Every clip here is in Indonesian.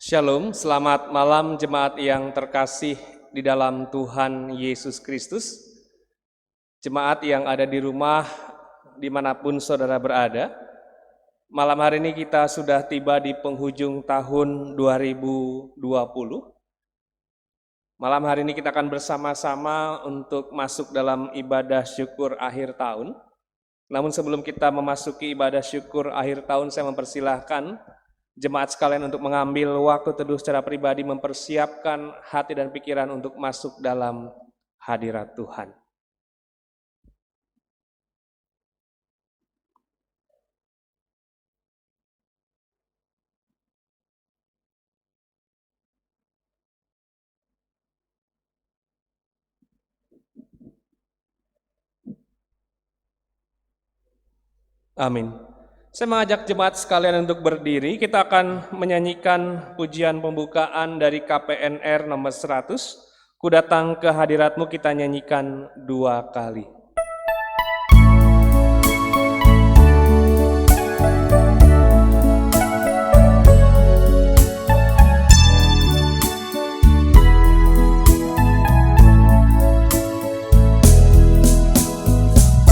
Shalom, selamat malam jemaat yang terkasih di dalam Tuhan Yesus Kristus. Jemaat yang ada di rumah, dimanapun saudara berada. Malam hari ini kita sudah tiba di penghujung tahun 2020. Malam hari ini kita akan bersama-sama untuk masuk dalam ibadah syukur akhir tahun. Namun sebelum kita memasuki ibadah syukur akhir tahun, saya mempersilahkan jemaat sekalian untuk mengambil waktu teduh secara pribadi, mempersiapkan hati dan pikiran untuk masuk dalam hadirat Tuhan. Amin. Saya mengajak jemaat sekalian untuk berdiri. Kita akan menyanyikan pujian pembukaan dari KPNR nomor 100. Ku datang ke hadiratmu, kita nyanyikan 2 kali.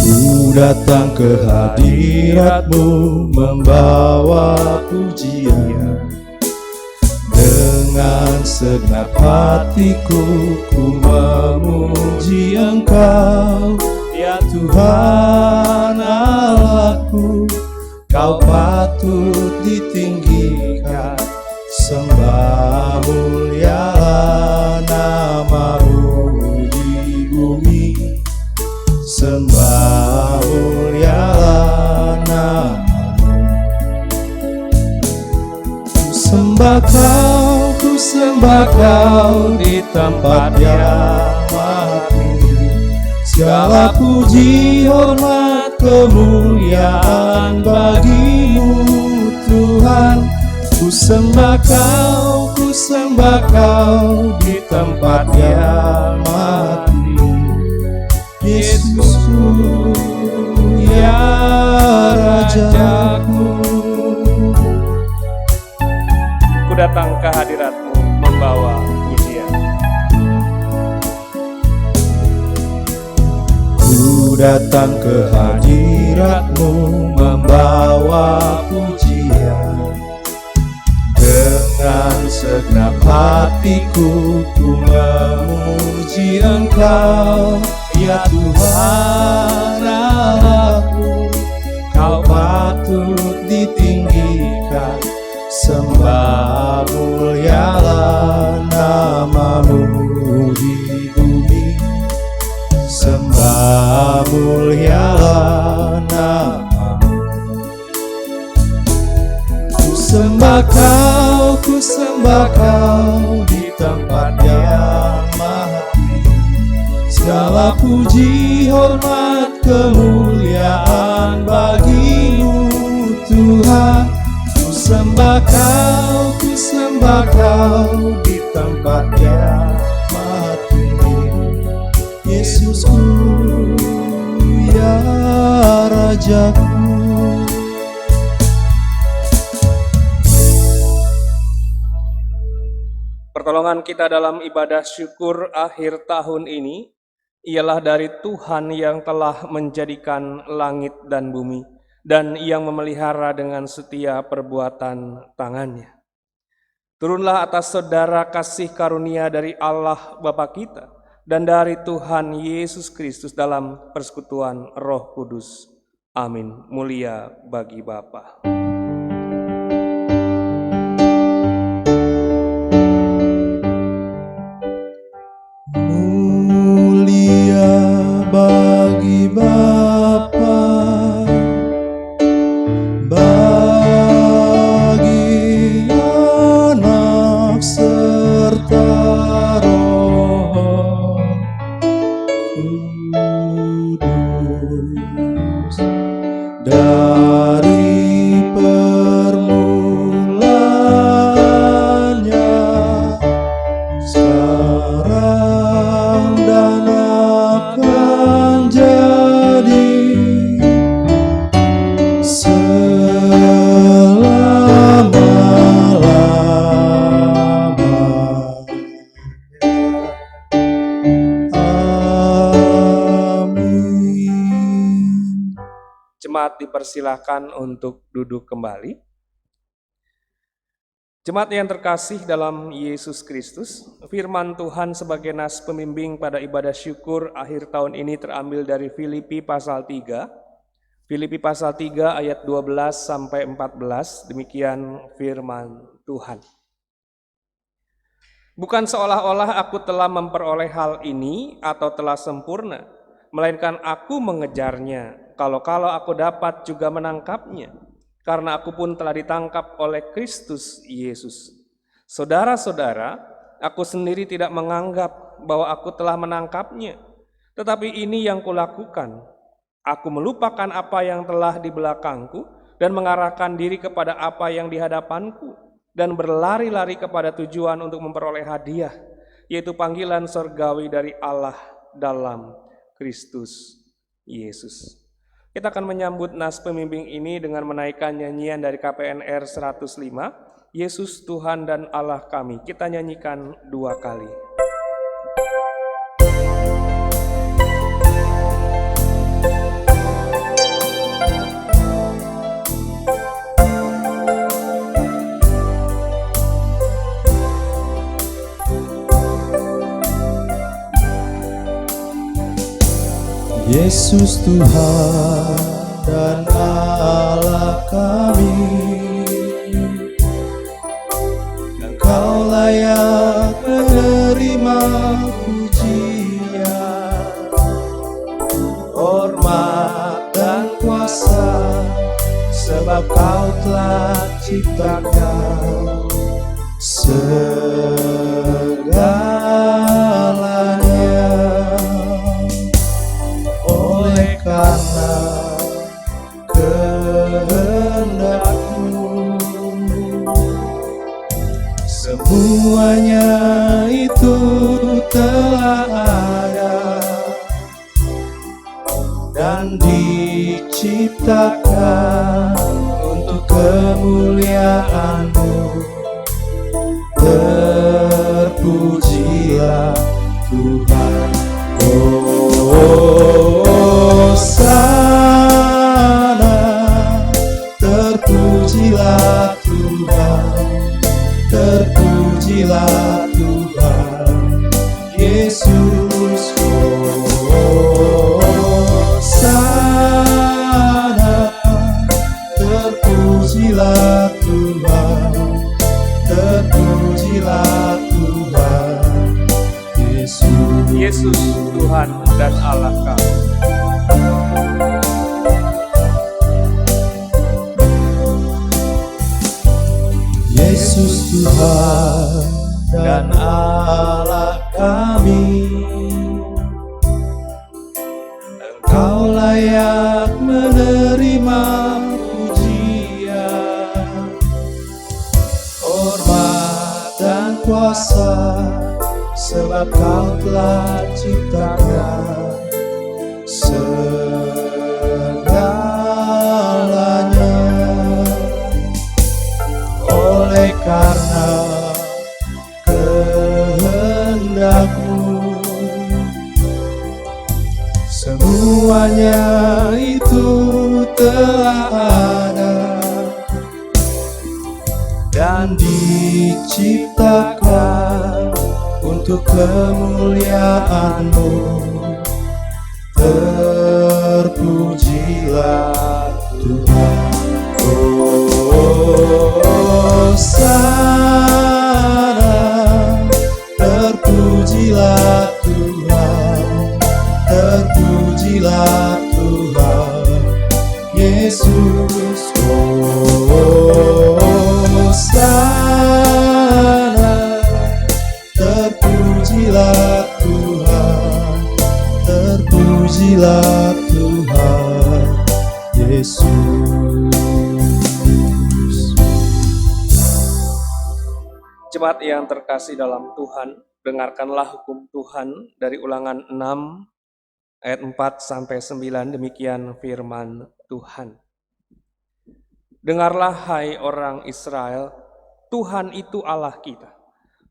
Ku datang ke hadiratmu membawa pujian, dengan segenap hatiku ku memuji Engkau, ya Tuhan Allahku. Kau patut ditinggikan, sembah mulialah nama-Mu di bumi. Sembah mulialah nama-Mu. Ku sembah Kau di tempat yang maha tinggi. Segala puji, hormat, kemuliaan bagi-Mu Tuhan. Ku sembah Kau di tempat yang maha tinggi. Yesusku, ya Rajaku. Ku datang ke hadiratmu membawa pujian. Ku datang ke hadiratmu membawa pujian, dengan segenap hatiku ku memuji Engkau, ya Tuhan Allahku. Kau patut ditinggikan, sembah mulialah nama-Mu di bumi. Sembah mulialah nama-Mu. Ku sembah Kau di tempat yang maha tinggi. Segala puji, hormat, kemuliaan bagi-Mu Tuhan. Ku sembah Kau di tempat yang maha tinggi. Yesusku, ya Rajaku. Pertolongan kita dalam ibadah syukur akhir tahun ini ialah dari Tuhan yang telah menjadikan langit dan bumi, dan yang memelihara dengan setia perbuatan tangannya. Turunlah atas saudara kasih karunia dari Allah Bapa kita dan dari Tuhan Yesus Kristus dalam persekutuan Roh Kudus. Amin. Mulia bagi Bapa. Mulia bagi Bapa, bagi Anak serta Roh Kudus, dari permulaannya, sekarang dan akan jadi Jemaat dipersilakan untuk duduk kembali. Jemaat yang terkasih dalam Yesus Kristus, firman Tuhan sebagai nas pembimbing pada ibadah syukur akhir tahun ini terambil dari Filipi pasal 3. Filipi pasal 3 ayat 12 sampai 14, demikian firman Tuhan. Bukan seolah-olah aku telah memperoleh hal ini atau telah sempurna, melainkan aku mengejarnya, kalau-kalau aku dapat juga menangkapnya. Karena aku pun telah ditangkap oleh Kristus Yesus. Saudara-saudara, aku sendiri tidak menganggap bahwa aku telah menangkapnya, tetapi ini yang kulakukan. Aku melupakan apa yang telah di belakangku dan mengarahkan diri kepada apa yang di hadapanku dan berlari-lari kepada tujuan untuk memperoleh hadiah, yaitu panggilan surgawi dari Allah dalam Kristus Yesus. Kita akan menyambut nas pembimbing ini dengan menaikkan nyanyian dari KPNR 105, Yesus Tuhan dan Allah kami. Kita nyanyikan 2 kali. Yesus Tuhan dan Allah kami, Engkau layak menerima pujian, hormat dan kuasa, sebab Kau telah ciptakan segalanya. Oleh karena kehendak-Mu, semuanya itu telah ada dan diciptakan untuk kemuliaan-Mu. Terpujilah Tuhan. Hosana, terpujilah Tuhan, terpujilah Tuhan Yesus. Hosana, terpujilah Tuhan, terpujilah Tuhan Yesus. Yesus Tuhan dan Allah kami. Yesus Tuhan dan Allah kami, Engkau layak menerima pujian, hormat dan kuasa, sebab Kau telah ciptakan segalanya. Oleh karena kehendak-Mu, semuanya itu telah ada dan diciptakan untuk kemuliaan-Mu. Terpujilah Tuhan. Hosana, terpujilah Tuhan, terpujilah Tuhan Yesus. Hosana, terpujilah Tuhan, terpujilah Tuhan Yesus. Jemaat yang terkasih dalam Tuhan, dengarkanlah hukum Tuhan dari Ulangan 6 ayat 4 sampai 9, demikian firman Tuhan. Dengarlah hai orang Israel, Tuhan itu Allah kita,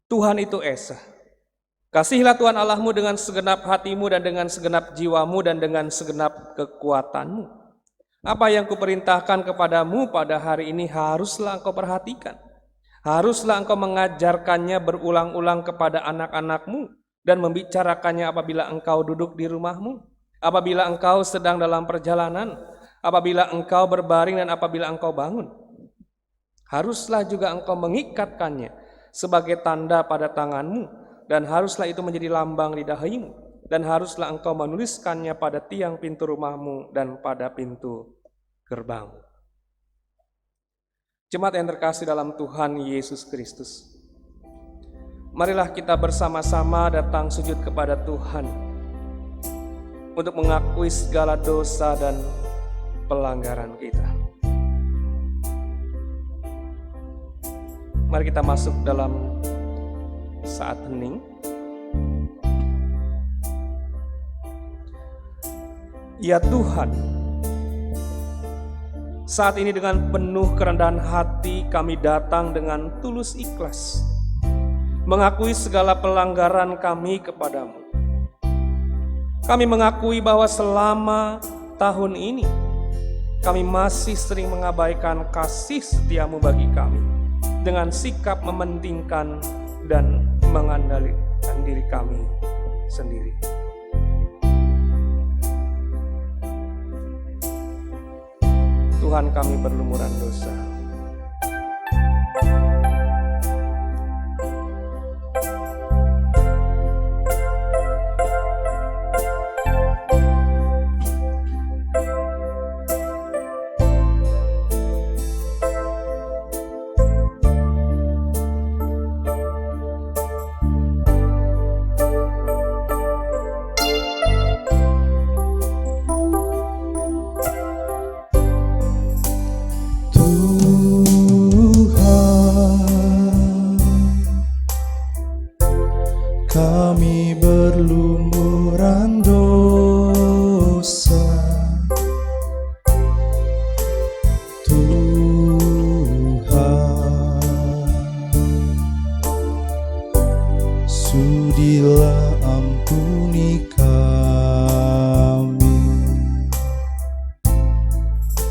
Tuhan itu Esa. Kasihilah Tuhan Allahmu dengan segenap hatimu dan dengan segenap jiwamu dan dengan segenap kekuatanmu. Apa yang kuperintahkan kepadamu pada hari ini haruslah engkau perhatikan. Haruslah engkau mengajarkannya berulang-ulang kepada anak-anakmu dan membicarakannya apabila engkau duduk di rumahmu, apabila engkau sedang dalam perjalanan, apabila engkau berbaring dan apabila engkau bangun. Haruslah juga engkau mengikatkannya sebagai tanda pada tanganmu, dan haruslah itu menjadi lambang di dahimu, dan haruslah engkau menuliskannya pada tiang pintu rumahmu dan pada pintu gerbang. Jemaat yang terkasih dalam Tuhan Yesus Kristus, marilah kita bersama-sama datang sujud kepada Tuhan untuk mengakui segala dosa dan pelanggaran kita. Mari kita masuk dalam saat hening. Ya Tuhan, saat ini dengan penuh kerendahan hati kami datang dengan tulus ikhlas, mengakui segala pelanggaran kami kepadamu. Kami mengakui bahwa selama tahun ini kami masih sering mengabaikan kasih setiamu bagi kami dengan sikap mementingkan dan mengandalkan diri kami sendiri. Tuhan, kami berlumuran dosa. Kami berlumuran dosa, Tuhan, sudilah ampuni kami.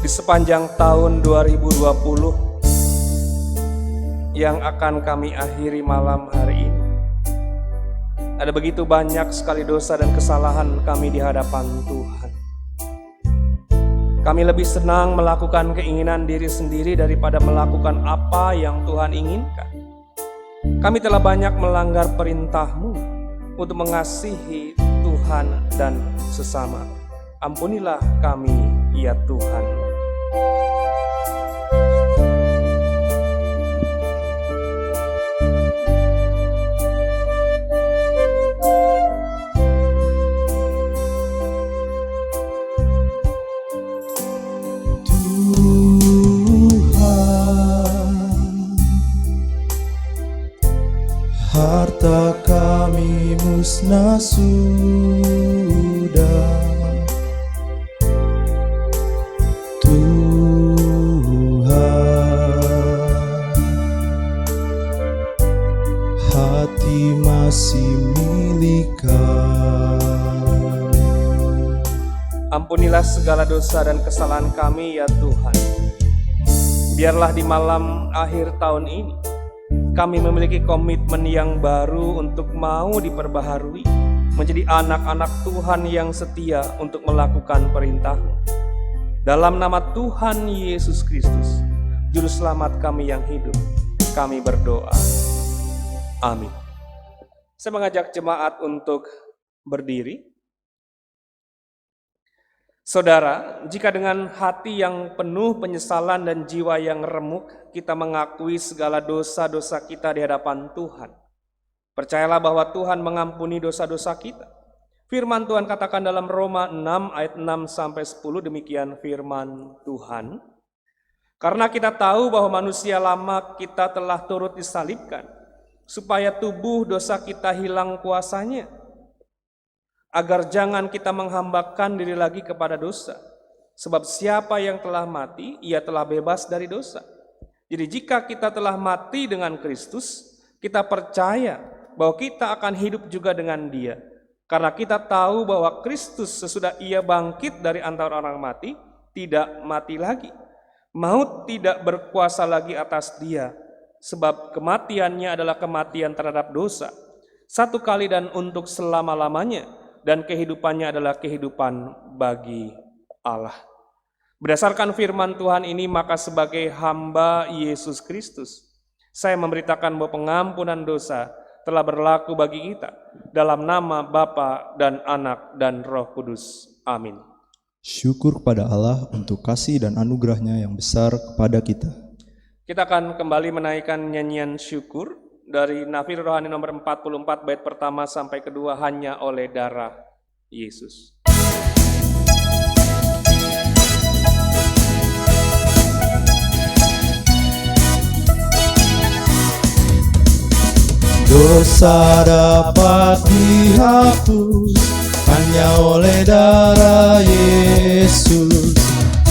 Di sepanjang tahun 2020 yang akan kami akhiri malam hari ini, ada begitu banyak sekali dosa dan kesalahan kami di hadapan Tuhan. Kami lebih senang melakukan keinginan diri sendiri daripada melakukan apa yang Tuhan inginkan. Kami telah banyak melanggar perintah-Mu untuk mengasihi Tuhan dan sesama. Ampunilah kami, ya Tuhan. Harta kami musnah sudah, Tuhan, hati masih milik kami. Ampunilah segala dosa dan kesalahan kami, ya Tuhan. Biarlah di malam akhir tahun ini kami memiliki komitmen yang baru untuk mau diperbaharui menjadi anak-anak Tuhan yang setia untuk melakukan perintah-Mu. Dalam nama Tuhan Yesus Kristus, Juru Selamat kami yang hidup, kami berdoa. Amin. Saya mengajak jemaat untuk berdiri. Saudara, jika dengan hati yang penuh penyesalan dan jiwa yang remuk, kita mengakui segala dosa-dosa kita di hadapan Tuhan, percayalah bahwa Tuhan mengampuni dosa-dosa kita. Firman Tuhan katakan dalam Roma 6 ayat 6-10, demikian firman Tuhan. Karena kita tahu bahwa manusia lama kita telah turut disalibkan, supaya tubuh dosa kita hilang kuasanya, agar jangan kita menghambakan diri lagi kepada dosa. Sebab siapa yang telah mati, ia telah bebas dari dosa. Jadi jika kita telah mati dengan Kristus, kita percaya bahwa kita akan hidup juga dengan Dia. Karena kita tahu bahwa Kristus sesudah Ia bangkit dari antara orang mati, tidak mati lagi. Maut tidak berkuasa lagi atas dia, sebab kematiannya adalah kematian terhadap dosa, satu kali dan untuk selama-lamanya, dan kehidupannya adalah kehidupan bagi Allah. Berdasarkan firman Tuhan ini, maka sebagai hamba Yesus Kristus, saya memberitakan bahwa pengampunan dosa telah berlaku bagi kita dalam nama Bapa dan Anak dan Roh Kudus. Amin. Syukur kepada Allah untuk kasih dan anugerahnya yang besar kepada kita. Kita akan kembali menaikkan nyanyian syukur dari Nafir Rohani nomor 44 bait pertama sampai kedua, hanya oleh darah Yesus. Dosa dapat dihapus hanya oleh darah Yesus.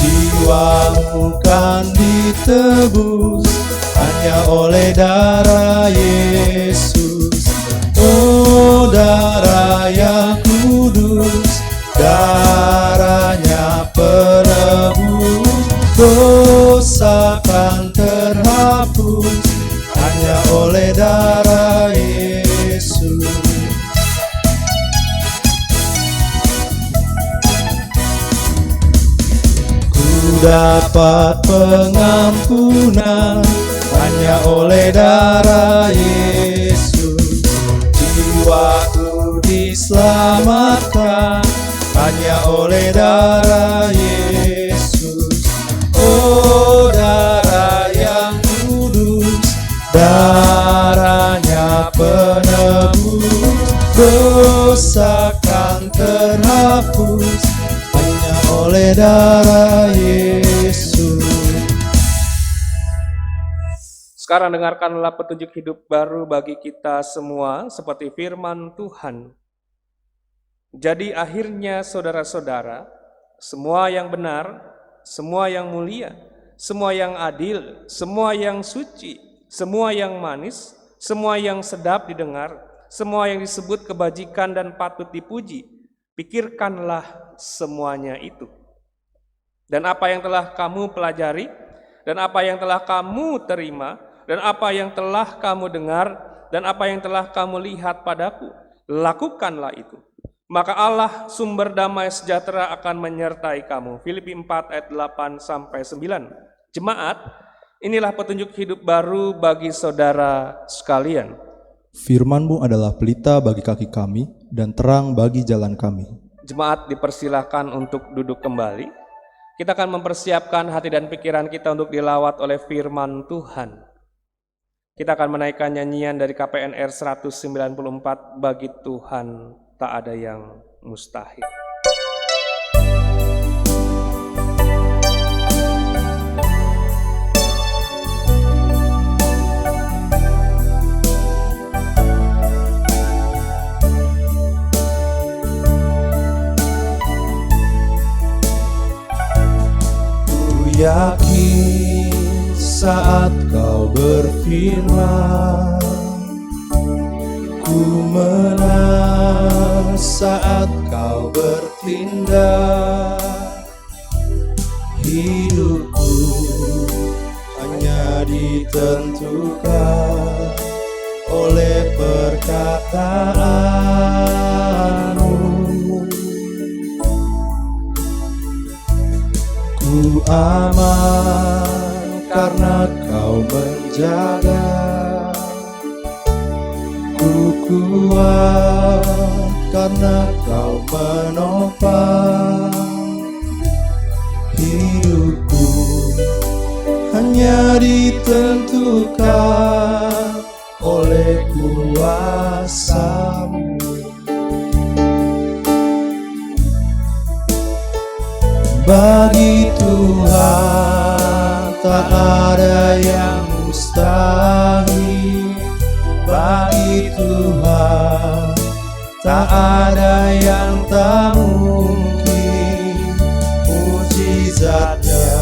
Jiwamu kan ditebus hanya oleh darah Yesus. Oh, darah yang kudus, darahnya penebus. Dosa kan terhapus hanya oleh darah Yesus. Dapat pengampunan hanya oleh darah Yesus. Jiwaku diselamatkan hanya oleh darah Yesus. Oh, darah yang kudus, darahnya penebus. Dosa kan terhapus hanya oleh darah Yesus. Sekarang dengarkanlah petunjuk hidup baru bagi kita semua seperti firman Tuhan. Jadi akhirnya saudara-saudara, semua yang benar, semua yang mulia, semua yang adil, semua yang suci, semua yang manis, semua yang sedap didengar, semua yang disebut kebajikan dan patut dipuji, pikirkanlah semuanya itu. Dan apa yang telah kamu pelajari, dan apa yang telah kamu terima, dan apa yang telah kamu dengar, dan apa yang telah kamu lihat padaku, lakukanlah itu. Maka Allah sumber damai sejahtera akan menyertai kamu. Filipi 4 ayat 8 sampai 9. Jemaat, inilah petunjuk hidup baru bagi saudara sekalian. Firman-Mu adalah pelita bagi kaki kami dan terang bagi jalan kami. Jemaat dipersilahkan untuk duduk kembali. Kita akan mempersiapkan hati dan pikiran kita untuk dilawat oleh firman Tuhan. Kita akan menaikkan nyanyian dari KPNR 194, bagi Tuhan tak ada yang mustahil. Yakin saat kau berfirman, ku menang saat kau bertindak. Hidupku hanya ditentukan oleh perkataanmu. Ku aman karena kau menjaga, ku kuat karena kau menopang. Hidupku hanya ditentukan oleh kuasa-Mu. Bagi Tuhan tak ada yang mustahil. Bagi Tuhan tak ada yang tak mungkin. Mujizatnya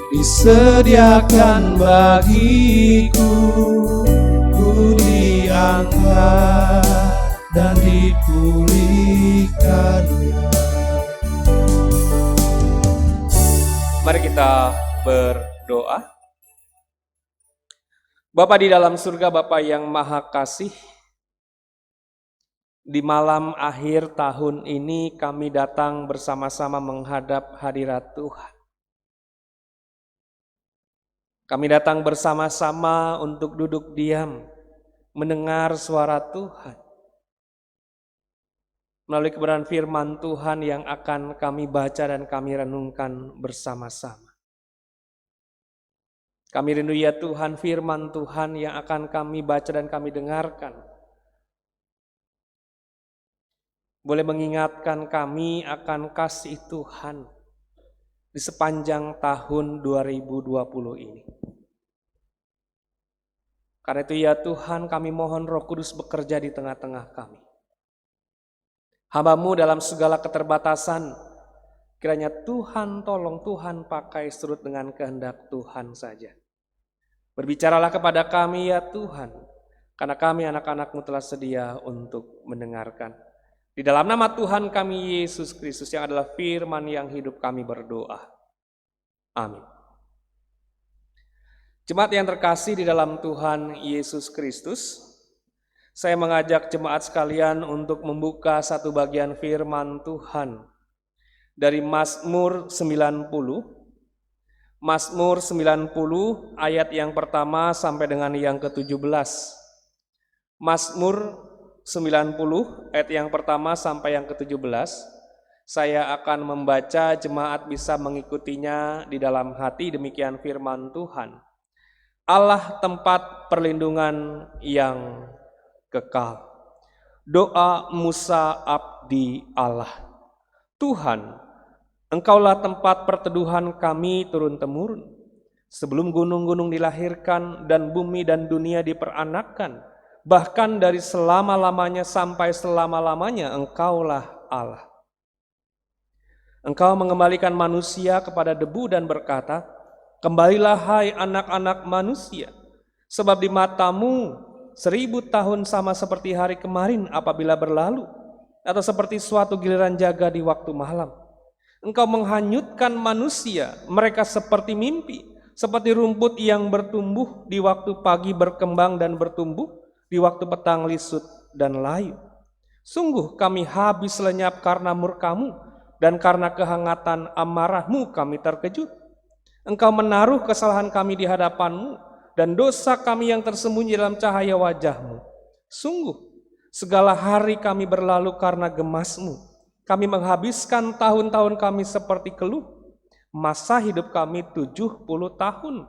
disediakan bagiku. Ku diangkat dan dipulihkannya. kita berdoa. Bapa di dalam surga, Bapa yang Maha Kasih, di malam akhir tahun ini kami datang bersama-sama menghadap hadirat Tuhan. Kami datang bersama-sama untuk duduk diam, mendengar suara Tuhan. Melalui kebenaran firman Tuhan yang akan kami baca dan kami renungkan bersama-sama. Kami rindu ya Tuhan, firman Tuhan yang akan kami baca dan kami dengarkan boleh mengingatkan kami akan kasih Tuhan di sepanjang tahun 2020 ini. Karena itu ya Tuhan, kami mohon Roh Kudus bekerja di tengah-tengah kami. Hamba-Mu dalam segala keterbatasan, kiranya Tuhan tolong, Tuhan pakai surut dengan kehendak Tuhan saja. Berbicaralah kepada kami ya Tuhan, karena kami anak-anak-Mu telah sedia untuk mendengarkan. Di dalam nama Tuhan kami Yesus Kristus yang adalah firman yang hidup kami berdoa. Amin. Jemaat yang terkasih di dalam Tuhan Yesus Kristus, saya mengajak jemaat sekalian untuk membuka satu bagian firman Tuhan dari Mazmur 90. Mazmur 90 ayat yang pertama sampai dengan yang ke-17. Mazmur 90 ayat yang pertama sampai yang ke-17. Saya akan membaca, jemaat bisa mengikutinya di dalam hati, demikian firman Tuhan. Allah tempat perlindungan yang kekal. Doa Musa abdi Allah. Tuhan, Engkaulah tempat perteduhan kami turun-temurun. Sebelum gunung-gunung dilahirkan dan bumi dan dunia diperanakkan, bahkan dari selama-lamanya sampai selama-lamanya Engkaulah Allah. Engkau mengembalikan manusia kepada debu dan berkata, kembalilah hai anak-anak manusia, sebab di matamu 1000 tahun sama seperti hari kemarin apabila berlalu, atau seperti suatu giliran jaga di waktu malam. Engkau menghanyutkan manusia, mereka seperti mimpi, seperti rumput yang bertumbuh di waktu pagi berkembang dan bertumbuh, di waktu petang lisut dan layu. Sungguh kami habis lenyap karena murka-Mu, dan karena kehangatan amarah-Mu kami terkejut. Engkau menaruh kesalahan kami di hadapan-Mu, dan dosa kami yang tersembunyi dalam cahaya wajah-Mu. Sungguh, segala hari kami berlalu karena gemas-Mu. Kami menghabiskan tahun-tahun kami seperti keluh. Masa hidup kami 70 tahun,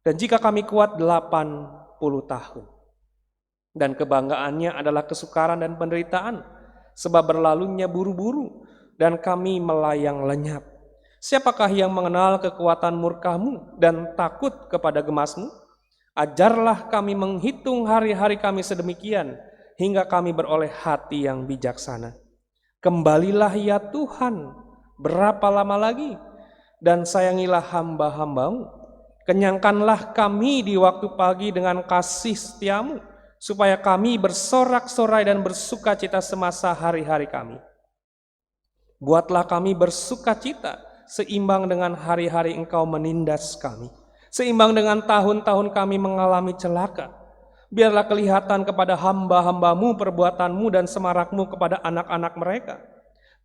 dan jika kami kuat 80 tahun. Dan kebanggaannya adalah kesukaran dan penderitaan, sebab berlalunya buru-buru, dan kami melayang lenyap. Siapakah yang mengenal kekuatan murka-Mu dan takut kepada gemas-Mu? Ajarlah kami menghitung hari-hari kami sedemikian, hingga kami beroleh hati yang bijaksana. Kembalilah ya Tuhan, berapa lama lagi? Dan sayangilah hamba-hamba-Mu. Kenyangkanlah kami di waktu pagi dengan kasih setia-Mu, supaya kami bersorak-sorai dan bersukacita semasa hari-hari kami. Buatlah kami bersukacita, seimbang dengan hari-hari Engkau menindas kami. Seimbang dengan tahun-tahun kami mengalami celaka. Biarlah kelihatan kepada hamba-hamba-Mu perbuatan-Mu dan semarak-Mu kepada anak-anak mereka.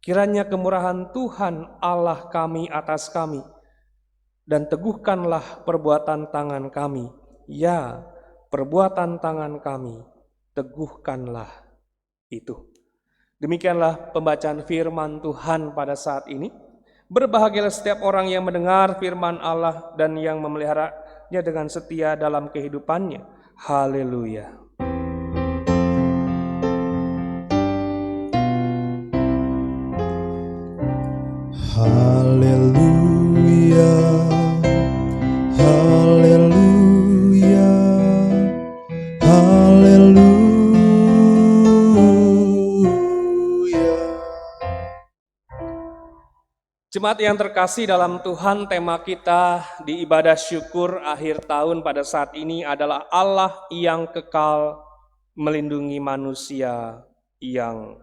Kiranya kemurahan Tuhan Allah kami atas kami, dan teguhkanlah perbuatan tangan kami. Ya, perbuatan tangan kami, teguhkanlah itu. Demikianlah pembacaan firman Tuhan pada saat ini. Berbahagialah setiap orang yang mendengar firman Allah dan yang memeliharanya dengan setia dalam kehidupannya. Haleluya. Haleluya, haleluya, haleluya. Jemaat yang terkasih dalam Tuhan, tema kita di ibadah syukur akhir tahun pada saat ini adalah Allah yang kekal melindungi manusia yang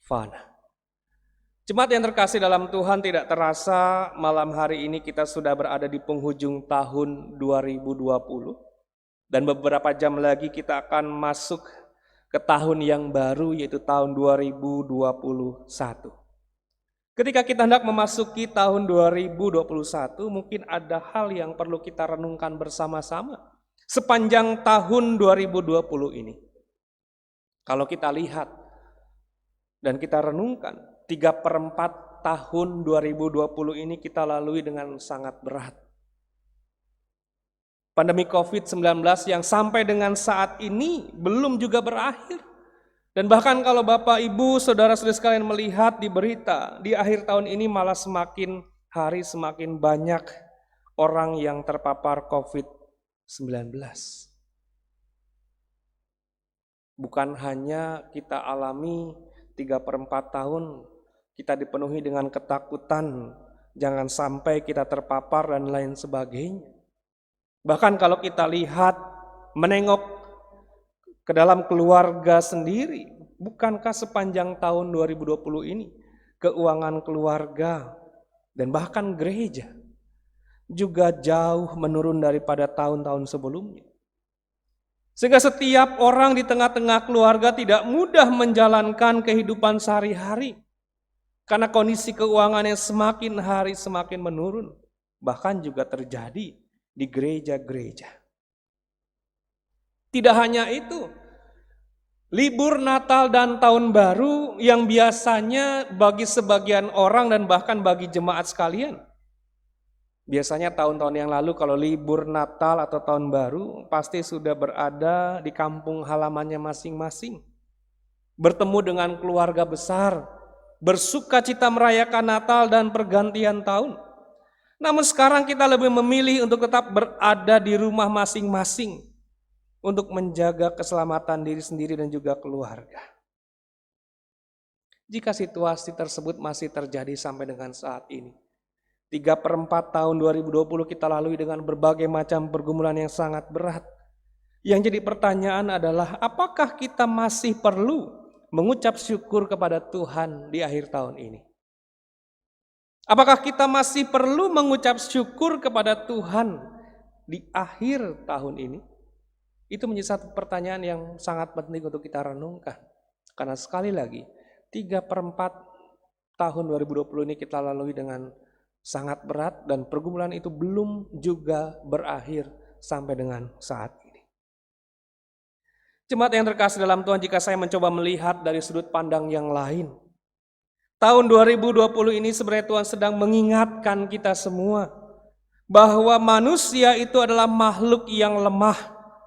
fana. Jemaat yang terkasih dalam Tuhan, tidak terasa malam hari ini kita sudah berada di penghujung tahun 2020. Dan beberapa jam lagi kita akan masuk ke tahun yang baru, yaitu tahun 2021. Ketika kita hendak memasuki tahun 2021, mungkin ada hal yang perlu kita renungkan bersama-sama sepanjang tahun 2020 ini. Kalau kita lihat dan kita renungkan, 3/4 tahun 2020 ini kita lalui dengan sangat berat. Pandemi COVID-19 yang sampai dengan saat ini belum juga berakhir. Dan bahkan kalau Bapak, Ibu, Saudara-saudara sekalian melihat di berita, di akhir tahun ini malah semakin hari semakin banyak orang yang terpapar COVID-19. Bukan hanya kita alami 3/4 tahun, kita dipenuhi dengan ketakutan, jangan sampai kita terpapar dan lain sebagainya. Bahkan kalau kita lihat, menengok ke dalam keluarga sendiri, bukankah sepanjang tahun 2020 ini, keuangan keluarga dan bahkan gereja juga jauh menurun daripada tahun-tahun sebelumnya. Sehingga setiap orang di tengah-tengah keluarga tidak mudah menjalankan kehidupan sehari-hari. Karena kondisi keuangan yang semakin hari semakin menurun. Bahkan juga terjadi di gereja-gereja. Tidak hanya itu, libur Natal dan Tahun Baru yang biasanya bagi sebagian orang dan bahkan bagi jemaat sekalian. Biasanya tahun-tahun yang lalu kalau libur Natal atau Tahun Baru pasti sudah berada di kampung halamannya masing-masing. Bertemu dengan keluarga besar, bersuka cita merayakan Natal dan pergantian tahun. Namun sekarang kita lebih memilih untuk tetap berada di rumah masing-masing untuk menjaga keselamatan diri sendiri dan juga keluarga. Jika situasi tersebut masih terjadi sampai dengan saat ini, 3/4 tahun 2020 kita lalui dengan berbagai macam pergumulan yang sangat berat. Yang jadi pertanyaan adalah, apakah kita masih perlu mengucap syukur kepada Tuhan di akhir tahun ini? Apakah kita masih perlu mengucap syukur kepada Tuhan di akhir tahun ini? Itu menjadi satu pertanyaan yang sangat penting untuk kita renungkan. Karena sekali lagi, 3/4 tahun 2020 ini kita lalui dengan sangat berat dan pergumulan itu belum juga berakhir sampai dengan saat ini. Jemaat yang terkasih dalam Tuhan, jika saya mencoba melihat dari sudut pandang yang lain, tahun 2020 ini sebenarnya Tuhan sedang mengingatkan kita semua bahwa manusia itu adalah makhluk yang lemah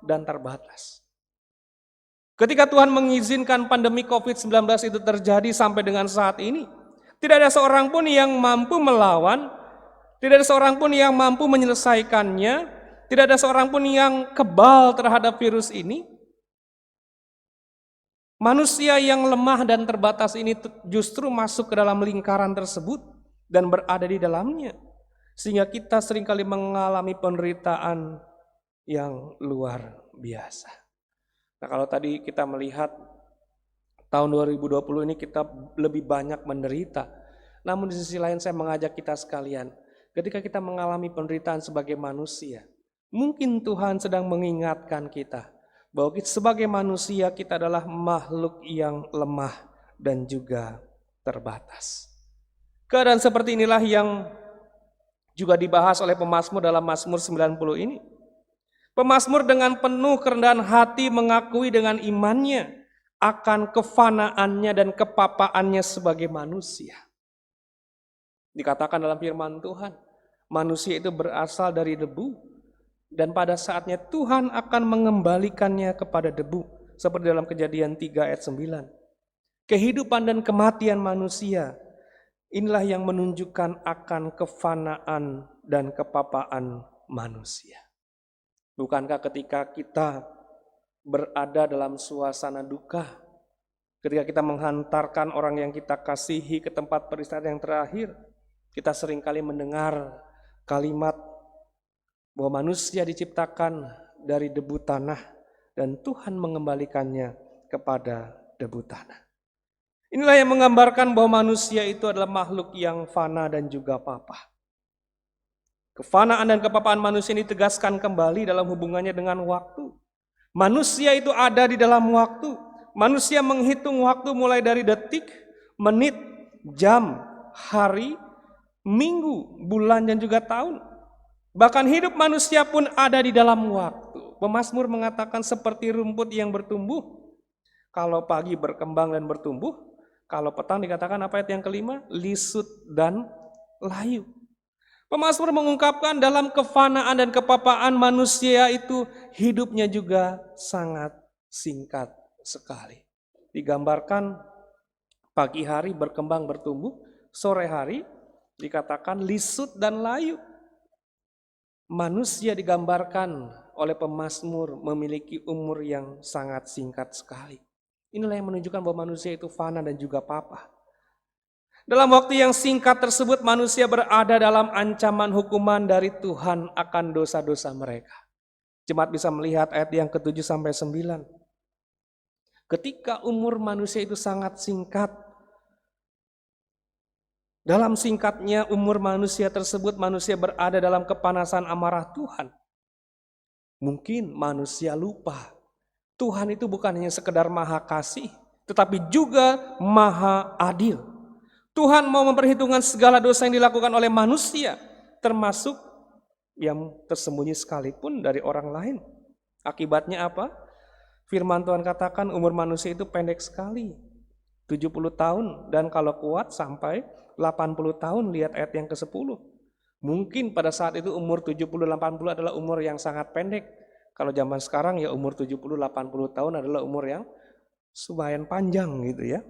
dan terbatas. Ketika Tuhan mengizinkan pandemi COVID-19 itu terjadi sampai dengan saat ini, tidak ada seorang pun yang mampu melawan, tidak ada seorang pun yang mampu menyelesaikannya, tidak ada seorang pun yang kebal terhadap virus ini. Manusia yang lemah dan terbatas ini justru masuk ke dalam lingkaran tersebut dan berada di dalamnya. Sehingga kita seringkali mengalami penderitaan yang luar biasa. Nah, kalau tadi kita melihat tahun 2020 ini kita lebih banyak menderita. Namun di sisi lain saya mengajak kita sekalian, ketika kita mengalami penderitaan sebagai manusia, mungkin Tuhan sedang mengingatkan kita bahwa kita sebagai manusia kita adalah makhluk yang lemah dan juga terbatas. Keadaan seperti inilah yang juga dibahas oleh pemazmur dalam Mazmur 90 ini. Pemazmur dengan penuh kerendahan hati mengakui dengan imannya akan kefanaannya dan kepapaannya sebagai manusia. Dikatakan dalam firman Tuhan, manusia itu berasal dari debu dan pada saatnya Tuhan akan mengembalikannya kepada debu. Seperti dalam Kejadian 3 ayat 9. Kehidupan dan kematian manusia, inilah yang menunjukkan akan kefanaan dan kepapaan manusia. Bukankah ketika kita berada dalam suasana duka, ketika kita menghantarkan orang yang kita kasihi ke tempat peristirahatan yang terakhir, kita seringkali mendengar kalimat bahwa manusia diciptakan dari debu tanah dan Tuhan mengembalikannya kepada debu tanah. Inilah yang menggambarkan bahwa manusia itu adalah makhluk yang fana dan juga papa. Kefanaan dan kepapaan manusia ini ditegaskan kembali dalam hubungannya dengan waktu. Manusia itu ada di dalam waktu. Manusia menghitung waktu mulai dari detik, menit, jam, hari, minggu, bulan, dan juga tahun. Bahkan hidup manusia pun ada di dalam waktu. Pemazmur mengatakan seperti rumput yang bertumbuh. Kalau pagi berkembang dan bertumbuh, kalau petang dikatakan apa ayat yang kelima? Lisut dan layu. Pemazmur mengungkapkan dalam kefanaan dan kepapaan manusia itu hidupnya juga sangat singkat sekali. Digambarkan pagi hari berkembang bertumbuh, sore hari dikatakan lisut dan layu. Manusia digambarkan oleh pemazmur memiliki umur yang sangat singkat sekali. Inilah yang menunjukkan bahwa manusia itu fana dan juga papa. Dalam waktu yang singkat tersebut manusia berada dalam ancaman hukuman dari Tuhan akan dosa-dosa mereka. Jemaat bisa melihat ayat yang ke-7 sampai 9. Ketika umur manusia itu sangat singkat, dalam singkatnya umur manusia tersebut manusia berada dalam kepanasan amarah Tuhan. Mungkin manusia lupa. Tuhan itu bukan hanya sekedar maha kasih, tetapi juga maha adil. Tuhan mau memperhitungkan segala dosa yang dilakukan oleh manusia, termasuk yang tersembunyi sekalipun dari orang lain. Akibatnya apa? Firman Tuhan katakan umur manusia itu pendek sekali, 70 tahun, dan kalau kuat sampai 80 tahun, lihat ayat yang ke-10. Mungkin pada saat itu umur 70-80 adalah umur yang sangat pendek. Kalau zaman sekarang ya umur 70-80 tahun adalah umur yang lumayan panjang gitu ya.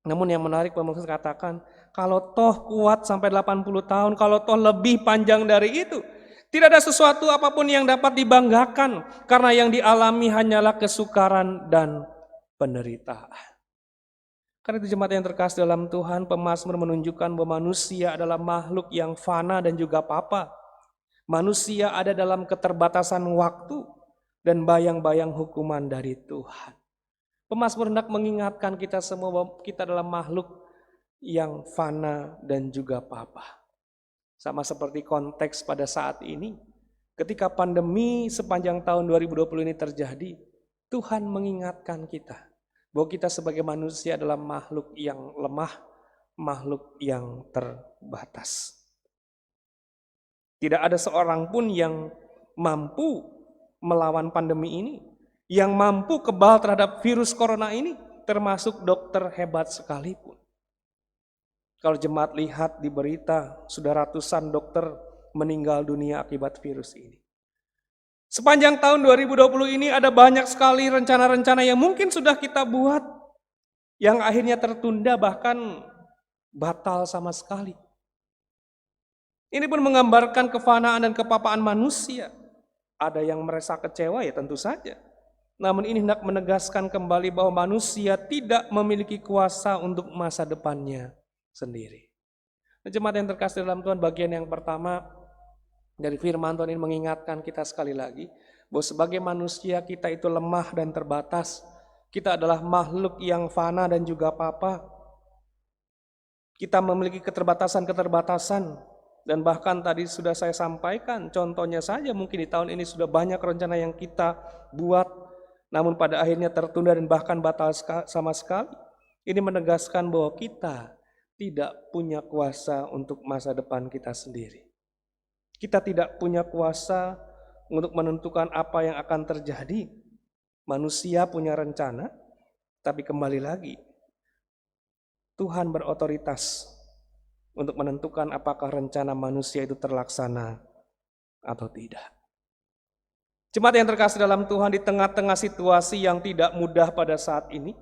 Namun yang menarik pemirsa katakan, kalau toh kuat sampai 80 tahun, kalau toh lebih panjang dari itu, tidak ada sesuatu apapun yang dapat dibanggakan, karena yang dialami hanyalah kesukaran dan penderitaan. Karena itu jemaat yang terkasih dalam Tuhan, pemazmur menunjukkan bahwa manusia adalah makhluk yang fana dan juga papa. Manusia ada dalam keterbatasan waktu dan bayang-bayang hukuman dari Tuhan. Pemazmur hendak mengingatkan kita semua bahwa kita adalah makhluk yang fana dan juga papa. Sama seperti konteks pada saat ini, ketika pandemi sepanjang tahun 2020 ini terjadi, Tuhan mengingatkan kita bahwa kita sebagai manusia adalah makhluk yang lemah, makhluk yang terbatas. Tidak ada seorang pun yang mampu melawan pandemi ini, yang mampu kebal terhadap virus corona ini, termasuk dokter hebat sekalipun. Kalau jemaat lihat di berita, sudah ratusan dokter meninggal dunia akibat virus ini. Sepanjang tahun 2020 ini ada banyak sekali rencana-rencana yang mungkin sudah kita buat, yang akhirnya tertunda bahkan batal sama sekali. Ini pun menggambarkan kefanaan dan kepapaan manusia. Ada yang merasa kecewa ya tentu saja. Namun ini hendak menegaskan kembali bahwa manusia tidak memiliki kuasa untuk masa depannya sendiri. Jemaat yang terkasih dalam Tuhan, bagian yang pertama dari firman Tuhan ini mengingatkan kita sekali lagi bahwa sebagai manusia kita itu lemah dan terbatas. Kita adalah makhluk yang fana dan juga papa. Kita memiliki keterbatasan-keterbatasan. Dan bahkan tadi sudah saya sampaikan, contohnya saja mungkin di tahun ini sudah banyak rencana yang kita buat, namun pada akhirnya tertunda dan bahkan batal sama sekali. Ini menegaskan bahwa kita tidak punya kuasa untuk masa depan kita sendiri. Kita tidak punya kuasa untuk menentukan apa yang akan terjadi. Manusia punya rencana, tapi kembali lagi, Tuhan berotoritas untuk menentukan apakah rencana manusia itu terlaksana atau tidak. Jemaat yang terkasih dalam Tuhan, di tengah-tengah situasi yang tidak mudah pada saat ini,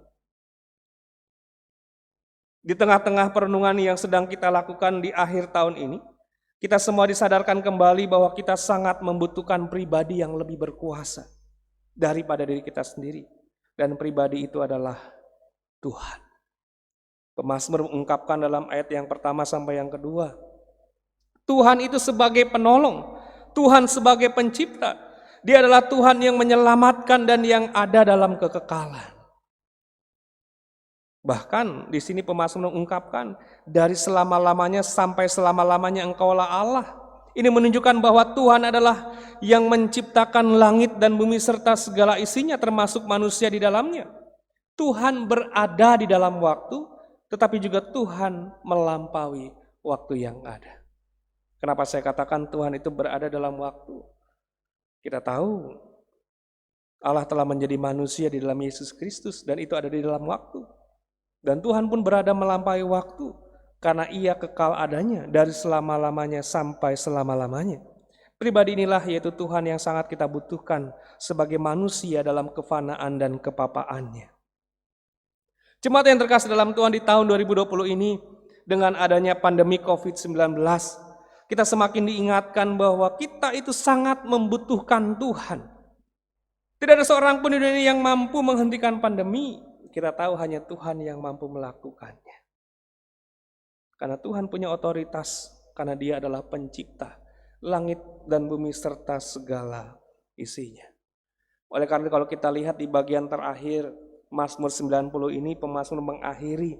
di tengah-tengah perenungan yang sedang kita lakukan di akhir tahun ini, kita semua disadarkan kembali bahwa kita sangat membutuhkan pribadi yang lebih berkuasa daripada diri kita sendiri. Dan pribadi itu adalah Tuhan. Pemazmur mengungkapkan dalam ayat yang pertama sampai yang kedua, Tuhan itu sebagai penolong, Tuhan sebagai pencipta, Dia adalah Tuhan yang menyelamatkan dan yang ada dalam kekekalan. Bahkan di sini pemazmur mengungkapkan dari selama-lamanya sampai selama-lamanya Engkaulah Allah. Ini menunjukkan bahwa Tuhan adalah yang menciptakan langit dan bumi serta segala isinya termasuk manusia di dalamnya. Tuhan berada di dalam waktu, tetapi juga Tuhan melampaui waktu yang ada. Kenapa saya katakan Tuhan itu berada dalam waktu? Kita tahu Allah telah menjadi manusia di dalam Yesus Kristus dan itu ada di dalam waktu. Dan Tuhan pun berada melampaui waktu karena Ia kekal adanya dari selama-lamanya sampai selama-lamanya. Pribadi inilah yaitu Tuhan yang sangat kita butuhkan sebagai manusia dalam kefanaan dan kepapaannya. Jemaat yang terkasih dalam Tuhan, di tahun 2020 ini dengan adanya pandemi COVID-19, kita semakin diingatkan bahwa kita itu sangat membutuhkan Tuhan. Tidak ada seorang pun di dunia yang mampu menghentikan pandemi. Kita tahu hanya Tuhan yang mampu melakukannya. Karena Tuhan punya otoritas, karena Dia adalah pencipta langit dan bumi serta segala isinya. Oleh karena itu kalau kita lihat di bagian terakhir Mazmur 90 ini, pemazmur mengakhiri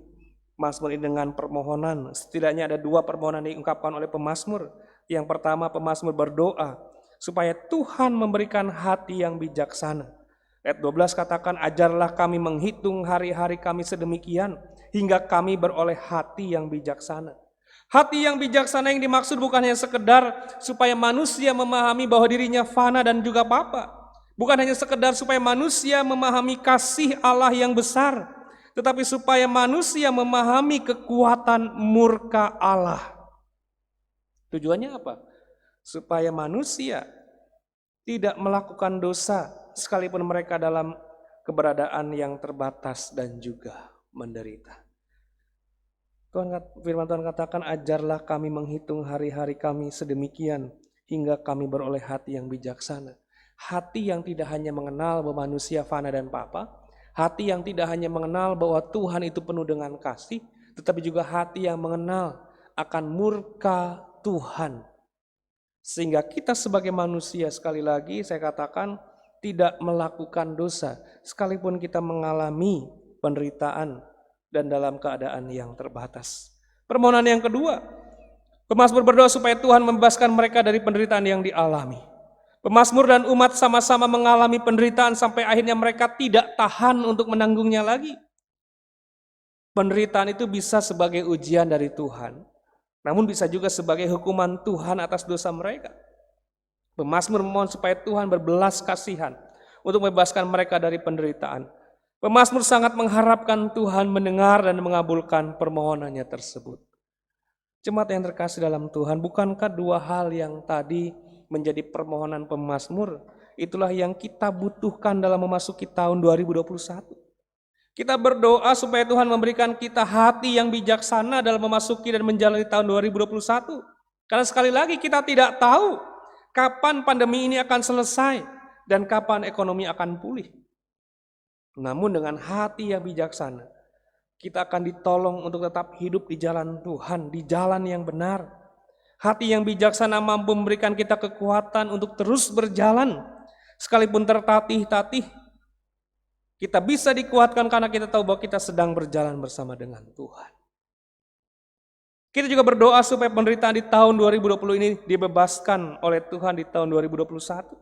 Mazmur ini dengan permohonan. Setidaknya ada 2 permohonan yang diungkapkan oleh pemazmur. Yang pertama, pemazmur berdoa supaya Tuhan memberikan hati yang bijaksana. Ayat 12 katakan, ajarlah kami menghitung hari-hari kami sedemikian, hingga kami beroleh hati yang bijaksana. Hati yang bijaksana yang dimaksud bukan hanya sekedar supaya manusia memahami bahwa dirinya fana dan juga papa. Bukan hanya sekedar supaya manusia memahami kasih Allah yang besar, tetapi supaya manusia memahami kekuatan murka Allah. Tujuannya apa? Supaya manusia tidak melakukan dosa sekalipun mereka dalam keberadaan yang terbatas dan juga menderita. Firman Tuhan katakan, ajarlah kami menghitung hari-hari kami sedemikian hingga kami beroleh hati yang bijaksana. Hati yang tidak hanya mengenal bahwa manusia fana dan papa, hati yang tidak hanya mengenal bahwa Tuhan itu penuh dengan kasih, tetapi juga hati yang mengenal akan murka Tuhan. Sehingga kita sebagai manusia, sekali lagi saya katakan, tidak melakukan dosa sekalipun kita mengalami penderitaan dan dalam keadaan yang terbatas. Permohonan yang kedua, pemazmur berdoa supaya Tuhan membebaskan mereka dari penderitaan yang dialami. Pemazmur dan umat sama-sama mengalami penderitaan sampai akhirnya mereka tidak tahan untuk menanggungnya lagi. Penderitaan itu bisa sebagai ujian dari Tuhan, namun bisa juga sebagai hukuman Tuhan atas dosa mereka. Pemazmur memohon supaya Tuhan berbelas kasihan untuk membebaskan mereka dari penderitaan. Pemazmur sangat mengharapkan Tuhan mendengar dan mengabulkan permohonannya tersebut. Jemaat yang terkasih dalam Tuhan, bukankah 2 hal yang tadi menjadi permohonan pemazmur, itulah yang kita butuhkan dalam memasuki tahun 2021. Kita berdoa supaya Tuhan memberikan kita hati yang bijaksana dalam memasuki dan menjalani tahun 2021. Karena sekali lagi kita tidak tahu kapan pandemi ini akan selesai dan kapan ekonomi akan pulih. Namun dengan hati yang bijaksana, kita akan ditolong untuk tetap hidup di jalan Tuhan, di jalan yang benar. Hati yang bijaksana mampu memberikan kita kekuatan untuk terus berjalan. Sekalipun tertatih-tatih, kita bisa dikuatkan karena kita tahu bahwa kita sedang berjalan bersama dengan Tuhan. Kita juga berdoa supaya penderitaan di tahun 2020 ini dibebaskan oleh Tuhan di tahun 2021.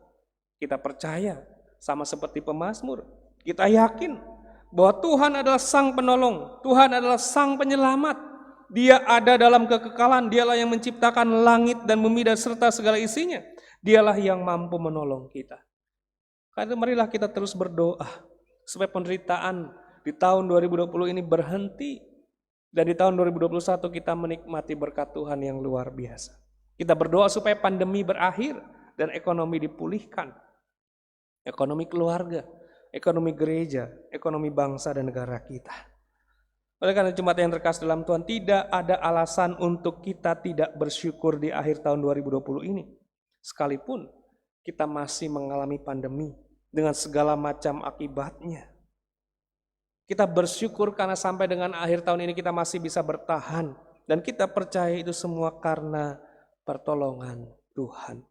Kita percaya, sama seperti pemazmur, kita yakin bahwa Tuhan adalah Sang Penolong, Tuhan adalah Sang Penyelamat. Dia ada dalam kekekalan, Dialah yang menciptakan langit dan bumi dan serta segala isinya. Dialah yang mampu menolong kita. Karena marilah kita terus berdoa supaya penderitaan di tahun 2020 ini berhenti. Dan di tahun 2021 kita menikmati berkat Tuhan yang luar biasa. Kita berdoa supaya pandemi berakhir dan ekonomi dipulihkan. Ekonomi keluarga, ekonomi gereja, ekonomi bangsa dan negara kita. Oleh karena jemaat yang terkasih dalam Tuhan, tidak ada alasan untuk kita tidak bersyukur di akhir tahun 2020 ini. Sekalipun kita masih mengalami pandemi dengan segala macam akibatnya. Kita bersyukur karena sampai dengan akhir tahun ini kita masih bisa bertahan. Dan kita percaya itu semua karena pertolongan Tuhan.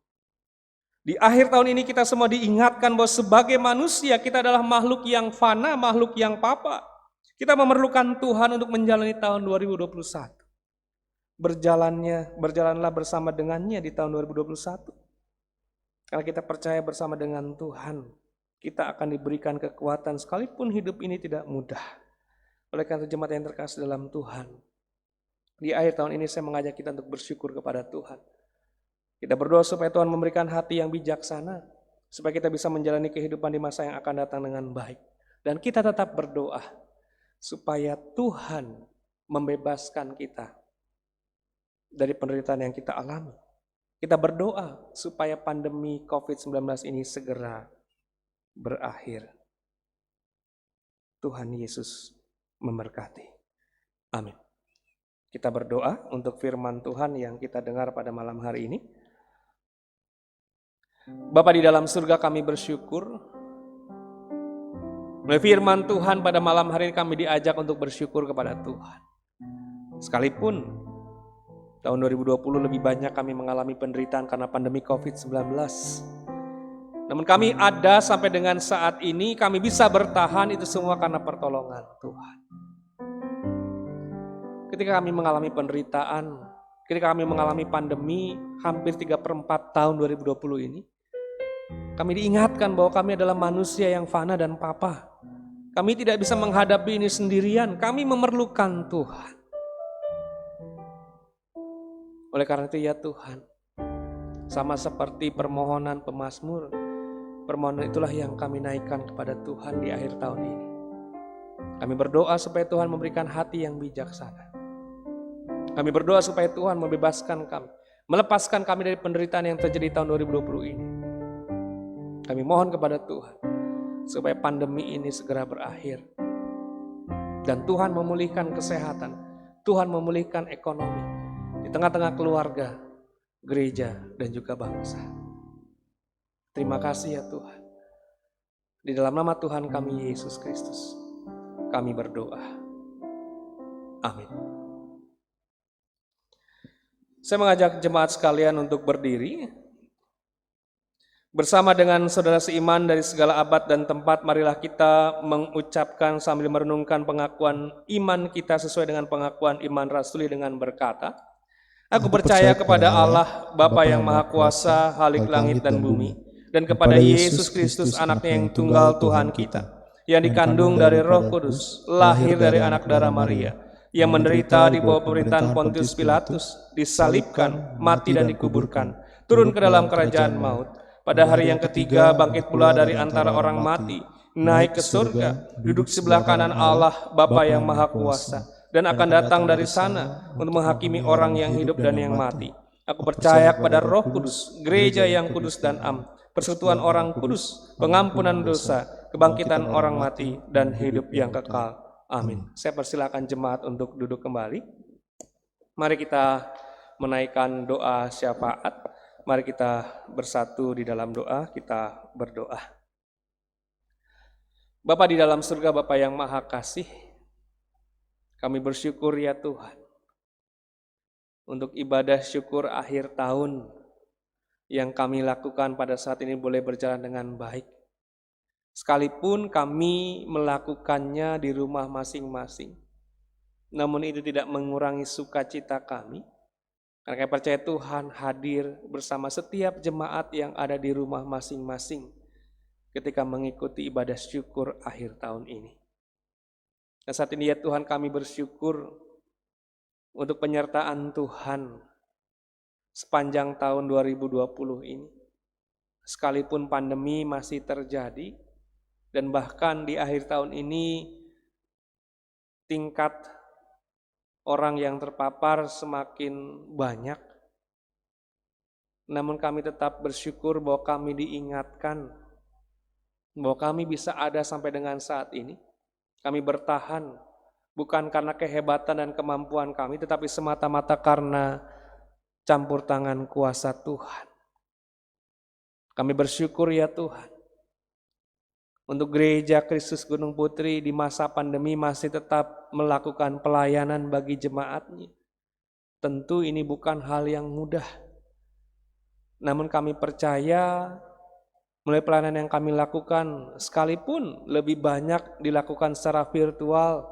Di akhir tahun ini kita semua diingatkan bahwa sebagai manusia kita adalah makhluk yang fana, makhluk yang papa. Kita memerlukan Tuhan untuk menjalani tahun 2021. Berjalanlah bersama dengannya di tahun 2021. Karena kita percaya bersama dengan Tuhan, kita akan diberikan kekuatan sekalipun hidup ini tidak mudah. Oleh karena itu jemaat yang terkasih dalam Tuhan, di akhir tahun ini saya mengajak kita untuk bersyukur kepada Tuhan. Kita berdoa supaya Tuhan memberikan hati yang bijaksana, supaya kita bisa menjalani kehidupan di masa yang akan datang dengan baik. Dan kita tetap berdoa supaya Tuhan membebaskan kita dari penderitaan yang kita alami. Kita berdoa supaya pandemi COVID-19 ini segera berakhir. Tuhan Yesus memberkati. Amin. Kita berdoa untuk firman Tuhan yang kita dengar pada malam hari ini. Bapa di dalam surga, kami bersyukur. Melalui firman Tuhan pada malam hari ini kami diajak untuk bersyukur kepada Tuhan. Sekalipun tahun 2020 lebih banyak kami mengalami penderitaan karena pandemi COVID-19. Namun kami ada sampai dengan saat ini, kami bisa bertahan itu semua karena pertolongan Tuhan. Ketika kami mengalami penderitaan, ketika kami mengalami pandemi hampir 3/4 tahun 2020 ini, kami diingatkan bahwa kami adalah manusia yang fana dan papa. Kami tidak bisa menghadapi ini sendirian, kami memerlukan Tuhan. Oleh karena itu ya Tuhan, sama seperti permohonan pemazmur, permohonan itulah yang kami naikkan kepada Tuhan di akhir tahun ini. Kami berdoa supaya Tuhan memberikan hati yang bijaksana. Kami berdoa supaya Tuhan membebaskan kami, melepaskan kami dari penderitaan yang terjadi tahun 2020 ini. Kami mohon kepada Tuhan supaya pandemi ini segera berakhir. Dan Tuhan memulihkan kesehatan, Tuhan memulihkan ekonomi di tengah-tengah keluarga, gereja, dan juga bangsa. Terima kasih ya Tuhan. Di dalam nama Tuhan kami Yesus Kristus, kami berdoa. Amin. Saya mengajak jemaat sekalian untuk berdiri. Bersama dengan saudara seiman dari segala abad dan tempat, marilah kita mengucapkan sambil merenungkan pengakuan iman kita sesuai dengan pengakuan iman rasuli dengan berkata, Aku percaya kepada Allah, Bapa yang Maha Kuasa, Khalik langit dan bumi, dan kepada Yesus Kristus, anaknya yang tunggal Tuhan kita, yang dikandung dari Roh Kudus, lahir dari anak darah Maria, yang menderita di bawah pemerintahan Pontius Pilatus, disalibkan, mati dan dikuburkan, turun ke dalam kerajaan maut, pada hari yang ketiga bangkit pula dari antara orang mati, naik ke surga, duduk sebelah kanan Allah, Bapa yang Maha Kuasa, dan akan datang dari sana untuk menghakimi orang yang hidup dan yang mati. Aku percaya kepada Roh Kudus, gereja yang kudus dan am, persekutuan orang kudus, pengampunan dosa, kebangkitan orang mati, dan hidup yang kekal. Amin. Saya persilakan jemaat untuk duduk kembali. Mari kita menaikkan doa syafaat. Mari kita bersatu di dalam doa, kita berdoa. Bapa di dalam surga, Bapa yang Maha Kasih, kami bersyukur ya Tuhan untuk ibadah syukur akhir tahun yang kami lakukan pada saat ini boleh berjalan dengan baik. Sekalipun kami melakukannya di rumah masing-masing, namun itu tidak mengurangi sukacita kami. Karena kami percaya Tuhan hadir bersama setiap jemaat yang ada di rumah masing-masing ketika mengikuti ibadah syukur akhir tahun ini. Dan saat ini ya Tuhan kami bersyukur untuk penyertaan Tuhan sepanjang tahun 2020 ini. Sekalipun pandemi masih terjadi dan bahkan di akhir tahun ini tingkat orang yang terpapar semakin banyak. Namun kami tetap bersyukur bahwa kami diingatkan bahwa kami bisa ada sampai dengan saat ini. Kami bertahan bukan karena kehebatan dan kemampuan kami, tetapi semata-mata karena campur tangan kuasa Tuhan. Kami bersyukur ya Tuhan, untuk gereja Kristus Gunung Putri di masa pandemi masih tetap melakukan pelayanan bagi jemaatnya. Tentu ini bukan hal yang mudah. Namun kami percaya melalui pelayanan yang kami lakukan, sekalipun lebih banyak dilakukan secara virtual,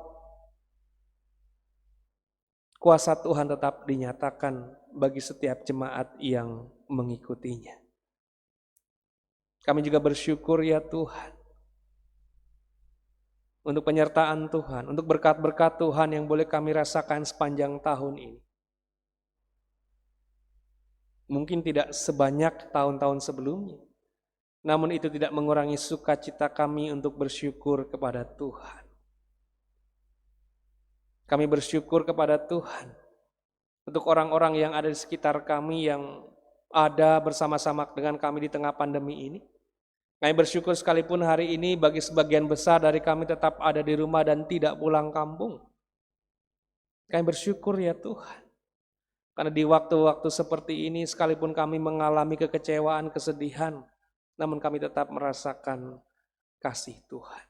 kuasa Tuhan tetap dinyatakan bagi setiap jemaat yang mengikutinya. Kami juga bersyukur ya Tuhan, untuk penyertaan Tuhan, untuk berkat-berkat Tuhan yang boleh kami rasakan sepanjang tahun ini. Mungkin tidak sebanyak tahun-tahun sebelumnya, namun itu tidak mengurangi sukacita kami untuk bersyukur kepada Tuhan. Kami bersyukur kepada Tuhan untuk orang-orang yang ada di sekitar kami yang ada bersama-sama dengan kami di tengah pandemi ini. Kami bersyukur sekalipun hari ini bagi sebagian besar dari kami tetap ada di rumah dan tidak pulang kampung. Kami bersyukur ya Tuhan, karena di waktu-waktu seperti ini sekalipun kami mengalami kekecewaan, kesedihan, namun kami tetap merasakan kasih Tuhan.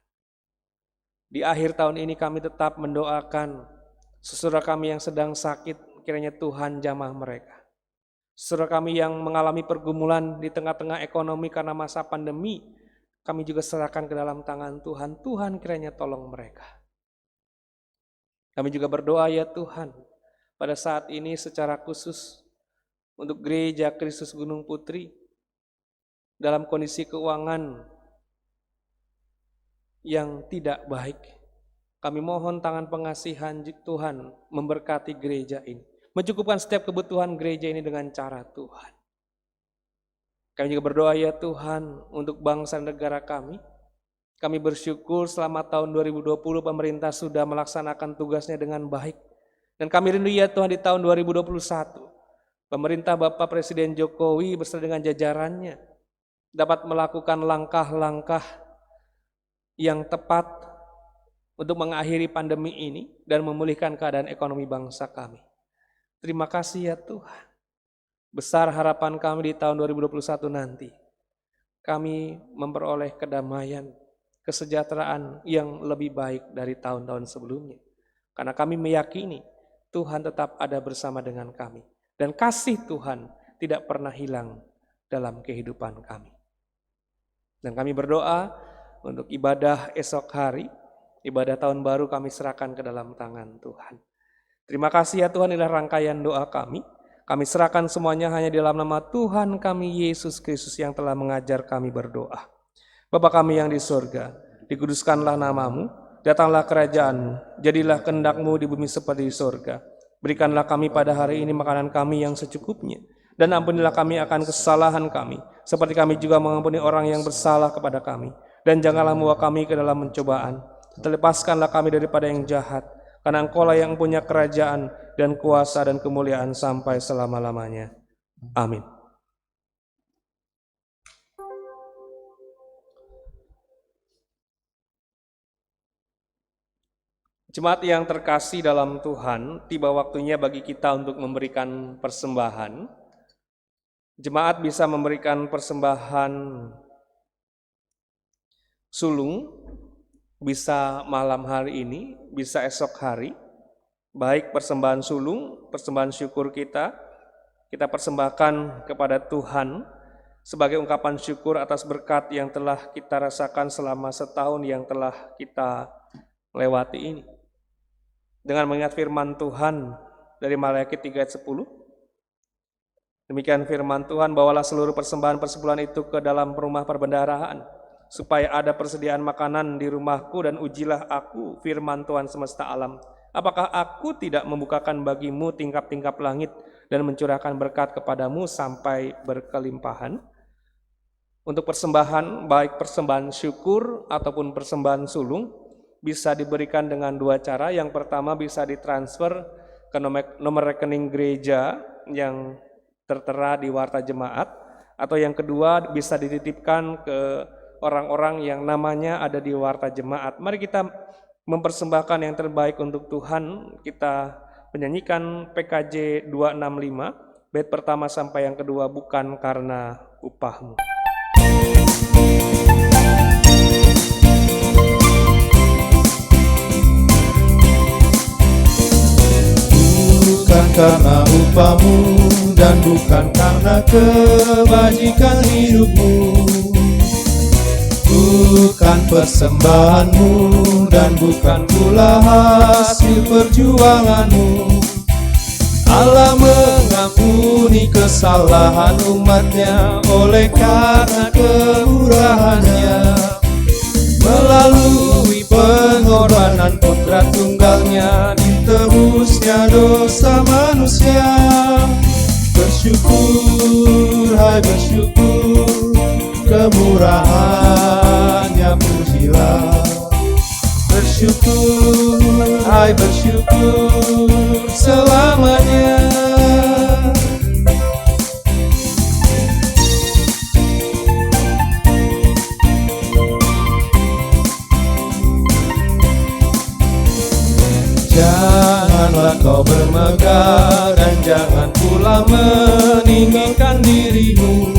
Di akhir tahun ini kami tetap mendoakan saudara kami yang sedang sakit, kiranya Tuhan jamah mereka. Saudara kami yang mengalami pergumulan di tengah-tengah ekonomi karena masa pandemi, kami juga serahkan ke dalam tangan Tuhan. Tuhan kiranya tolong mereka. Kami juga berdoa ya Tuhan, pada saat ini secara khusus untuk Gereja Kristus Gunung Putri dalam kondisi keuangan yang tidak baik. Kami mohon tangan pengasihan Tuhan memberkati gereja ini, mencukupkan setiap kebutuhan gereja ini dengan cara Tuhan. Kami juga berdoa ya Tuhan untuk bangsa dan negara kami. Kami bersyukur selama tahun 2020 pemerintah sudah melaksanakan tugasnya dengan baik. Dan kami rindu ya Tuhan di tahun 2021. Pemerintah Bapak Presiden Jokowi beserta dengan jajarannya dapat melakukan langkah-langkah yang tepat untuk mengakhiri pandemi ini dan memulihkan keadaan ekonomi bangsa kami. Terima kasih ya Tuhan. Besar harapan kami di tahun 2021 nanti. Kami memperoleh kedamaian, kesejahteraan yang lebih baik dari tahun-tahun sebelumnya. Karena kami meyakini Tuhan tetap ada bersama dengan kami. Dan kasih Tuhan tidak pernah hilang dalam kehidupan kami. Dan kami berdoa untuk ibadah esok hari, ibadah tahun baru kami serahkan ke dalam tangan Tuhan. Terima kasih ya Tuhan, inilah rangkaian doa kami. Kami serahkan semuanya hanya di dalam nama Tuhan kami Yesus Kristus yang telah mengajar kami berdoa. Bapa kami yang di surga, dikuduskanlah namamu, datanglah kerajaanmu, jadilah kehendak-mu di bumi seperti di surga. Berikanlah kami pada hari ini makanan kami yang secukupnya, dan ampunilah kami akan kesalahan kami, seperti kami juga mengampuni orang yang bersalah kepada kami. Dan janganlah membawa kami ke dalam pencobaan, lepaskanlah kami daripada yang jahat, karena Engkau-lah yang punya kerajaan dan kuasa dan kemuliaan sampai selama-lamanya. Amin. Jemaat yang terkasih dalam Tuhan, tiba waktunya bagi kita untuk memberikan persembahan. Jemaat bisa memberikan persembahan sulung, bisa malam hari ini, bisa esok hari. Baik persembahan sulung, persembahan syukur kita persembahkan kepada Tuhan sebagai ungkapan syukur atas berkat yang telah kita rasakan selama setahun yang telah kita lewati ini. Dengan mengingat firman Tuhan dari Maleakhi 3 ayat 10. Demikian firman Tuhan, bawalah seluruh persembahan persepuluhan itu ke dalam rumah perbendaharaan, supaya ada persediaan makanan di rumahku, dan ujilah aku, firman Tuhan semesta alam. Apakah aku tidak membukakan bagimu tingkap-tingkap langit dan mencurahkan berkat kepadamu sampai berkelimpahan? Untuk persembahan, baik persembahan syukur ataupun persembahan sulung, bisa diberikan dengan dua cara. Yang pertama bisa ditransfer ke nomor rekening gereja yang tertera di warta jemaat, atau yang kedua bisa dititipkan ke orang-orang yang namanya ada di warta jemaat. Mari kita mempersembahkan yang terbaik untuk Tuhan. Kita menyanyikan PKJ 265, bait pertama sampai yang kedua, bukan karena upahmu. Bukan karena upahmu dan bukan karena kebajikan hidupmu, bukan persembahanmu dan bukan pula hasil perjuanganmu, Allah mengampuni kesalahan umatnya oleh karena kemurahannya. Melalui pengorbanan putra tunggalnya, ditebusnya dosa manusia. Bersyukur, hai bersyukur, kemurahannya pujilah. Bersyukur, hai bersyukur selamanya. Janganlah kau bermegah dan jangan pula meninggikan dirimu.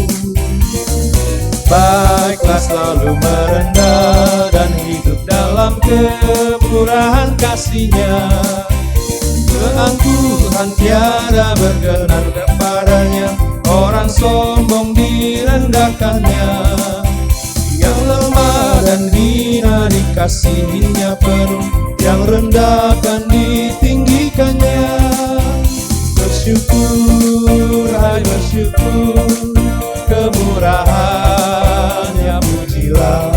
Baiklah selalu merendah dan hidup dalam kemurahan kasih-Nya. Keangkuhan tiada berkenan kepadanya, orang sombong direndahkannya. Yang lemah dan hina dikasihinya penuh, yang rendah akan ditinggikannya. Bersyukur, hai bersyukur, kemurahannya pujilah.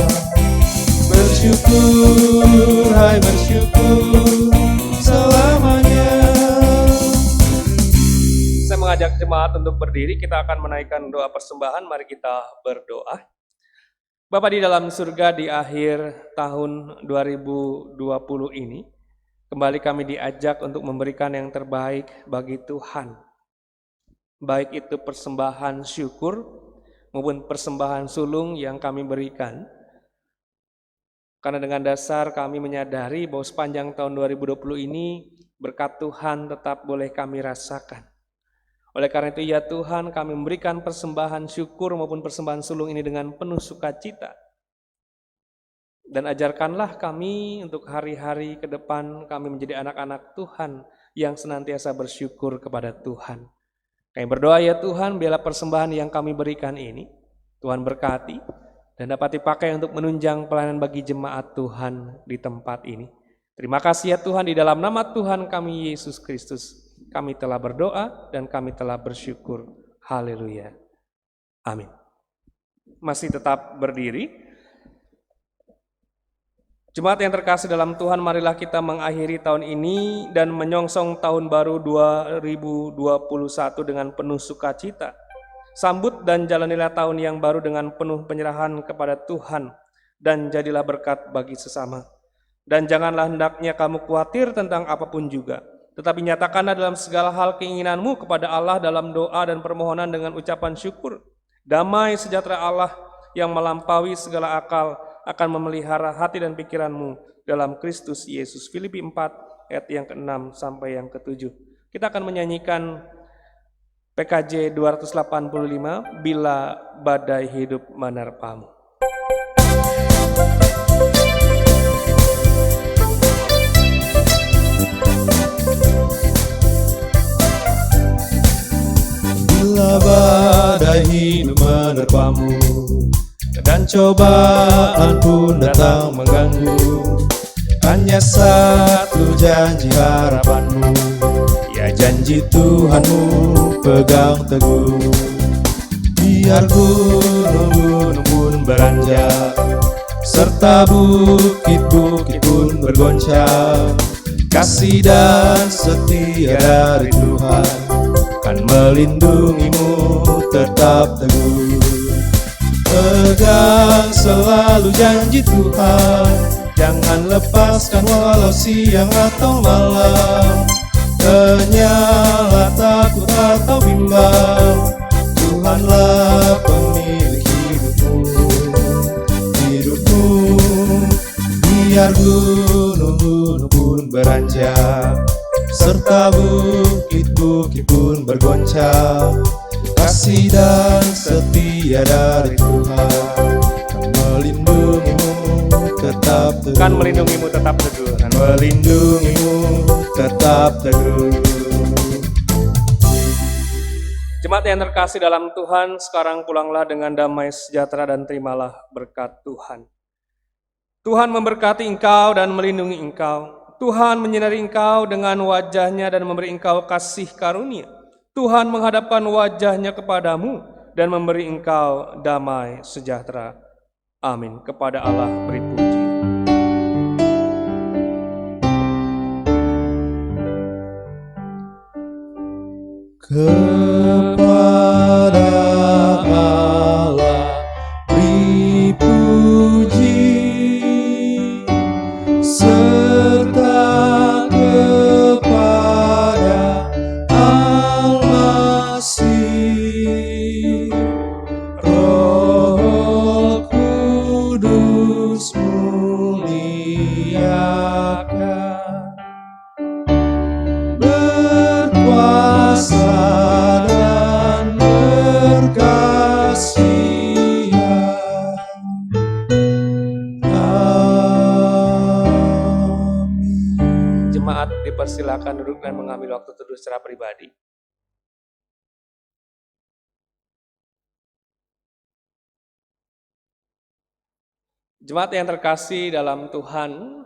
Bersyukur, hai bersyukur selamanya. Saya mengajak jemaat untuk berdiri, kita akan menaikkan doa persembahan. Mari kita berdoa. Bapa di dalam surga, di akhir tahun 2020 ini, kembali kami diajak untuk memberikan yang terbaik bagi Tuhan. Baik itu persembahan syukur maupun persembahan sulung yang kami berikan. Karena dengan dasar kami menyadari bahwa sepanjang tahun 2020 ini berkat Tuhan tetap boleh kami rasakan. Oleh karena itu ya Tuhan, kami memberikan persembahan syukur maupun persembahan sulung ini dengan penuh sukacita. Dan ajarkanlah kami untuk hari-hari ke depan kami menjadi anak-anak Tuhan yang senantiasa bersyukur kepada Tuhan. Kami berdoa ya Tuhan, biarlah persembahan yang kami berikan ini Tuhan berkati dan dapat dipakai untuk menunjang pelayanan bagi jemaat Tuhan di tempat ini. Terima kasih ya Tuhan, di dalam nama Tuhan kami Yesus Kristus kami telah berdoa dan kami telah bersyukur. Haleluya. Amin. Masih tetap berdiri. Jemaat yang terkasih dalam Tuhan, marilah kita mengakhiri tahun ini dan menyongsong tahun baru 2021 dengan penuh sukacita. Sambut dan jalanilah tahun yang baru dengan penuh penyerahan kepada Tuhan dan jadilah berkat bagi sesama. Dan janganlah hendaknya kamu khawatir tentang apapun juga, tetapi nyatakanlah dalam segala hal keinginanmu kepada Allah dalam doa dan permohonan dengan ucapan syukur. Damai sejahtera Allah yang melampaui segala akal akan memelihara hati dan pikiranmu dalam Kristus Yesus. Filipi 4 ayat yang ke-6 sampai yang ke-7. Kita akan menyanyikan PKJ 285, Bila Badai Hidup Menerpamu. Bila badai hidup menerpamu dan cobaan pun datang mengganggu, hanya satu janji harapanmu, ya janji Tuhanmu pegang teguh. Biar gunung-gunung pun beranjak, serta bukit-bukit pun bergoncang, kasih dan setia dari Tuhan kan melindungimu tetap teguh. Pegang selalu janji Tuhan, jangan lepaskan walau siang atau malam. Kenyalah takut atau bimbang, Tuhanlah pemilik hidupmu. Biar gunung-gunung pun beranjak, serta bukit-bukit pun bergoncang, kasih dan setia dari Tuhan kan melindungimu tetap teguh. Kan melindungimu tetap teguh. Kan melindungimu tetap teguh. Jemaat yang terkasih dalam Tuhan, sekarang pulanglah dengan damai sejahtera dan terimalah berkat Tuhan. Tuhan memberkati engkau dan melindungi engkau. Tuhan menyinari engkau dengan wajah-Nya dan memberi engkau kasih karunia. Tuhan menghadapkan wajah-Nya kepadamu dan memberi engkau damai sejahtera. Amin. Kepada Allah beri puji. Kepada Allah beri puji, serta kepada Al-Masih, Roh Kudus muliakan, berkuasa dan berkasihan. Amin. Jemaat dipersilakan duduk dan mengambil waktu teduh secara pribadi. Jemaat yang terkasih dalam Tuhan,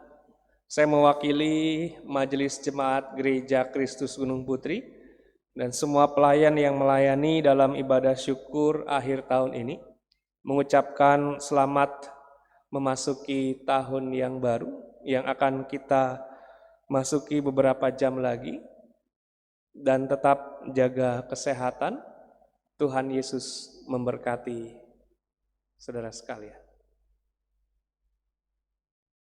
saya mewakili Majelis Jemaat Gereja Kristus Gunung Putri dan semua pelayan yang melayani dalam ibadah syukur akhir tahun ini, mengucapkan selamat memasuki tahun yang baru yang akan kita masuki beberapa jam lagi, dan tetap jaga kesehatan. Tuhan Yesus memberkati saudara sekalian.